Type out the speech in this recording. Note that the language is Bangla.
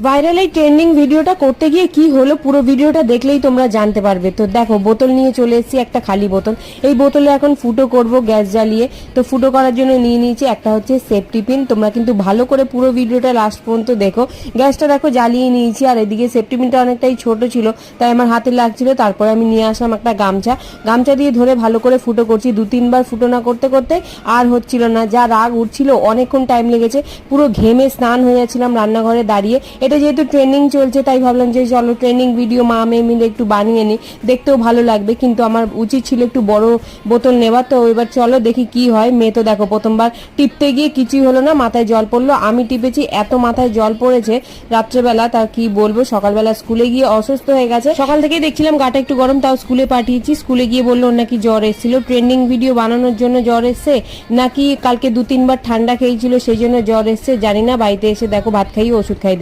ভাইরাল এই ট্রেন্ডিং ভিডিওটা করতে গিয়ে কি হলো পুরো ভিডিওটা দেখলেই তোমরা জানতে পারবে। তো দেখো, বোতল নিয়ে চলে এসেছি, একটা খালি বোতল। এই বোতলে এখন ফুটো করব গ্যাস জ্বালিয়ে। তো ফুটো করার জন্য নিয়ে নিয়েছি একটা হচ্ছে সেফটি পিন। তোমরা কিন্তু ভালো করে পুরো ভিডিওটা লাস্ট পর্যন্ত দেখো। গ্যাসটা দেখো জ্বালিয়ে নিয়েছি, আর এদিকে সেফটি পিনটা অনেকটাই ছোট ছিল, তাই আমার হাতে লাগছিল। তারপরে আমি নিয়ে আসলাম একটা গামছা, গামছা দিয়ে ধরে ভালো করে ফুটো করছি। 2-3 বার ফুটো না করতে করতে আর হচ্ছিল না, যা রাগ উঠছিল, অনেকক্ষণ টাইম লেগেছে, পুরো ঘেমে স্নান হয়ে যাচ্ছিলাম রান্নাঘরে দাঁড়িয়ে। এটা যেহেতু ট্রেন্ডিং চলছে, তাই ভাবলাম যে চলো ট্রেন্ডিং ভিডিও মা মেয়ে মিলে একটু বানিয়ে নিই, দেখতেও ভালো লাগবে। কিন্তু আমার উচিত ছিল একটু বড় বোতল নেওয়া। তো এবার চলো দেখি কি হয়। মেয়ে তো দেখো প্রথমবার টিপতে গিয়ে কিছুই হলো না, মাথায় জল পড়লো। আমি টিপেছি, এত মাথায় জল পড়েছে রাত্রেবেলা, তার কি বলবো। সকালবেলা স্কুলে গিয়ে অসুস্থ হয়ে গেছে। সকাল থেকেই দেখছিলাম গাটা একটু গরম, তাও স্কুলে পাঠিয়েছি। স্কুলে গিয়ে বললো ওর নাকি জ্বর এসেছিল। ট্রেন্ডিং ভিডিও বানানোর জন্য জ্বর এসছে, নাকি কালকে 2-3 বার ঠান্ডা খেয়েছিল সেই জন্য জ্বর এসছে জানি না। বাড়িতে এসে দেখো ভাত খাইয়ে ওষুধ খাই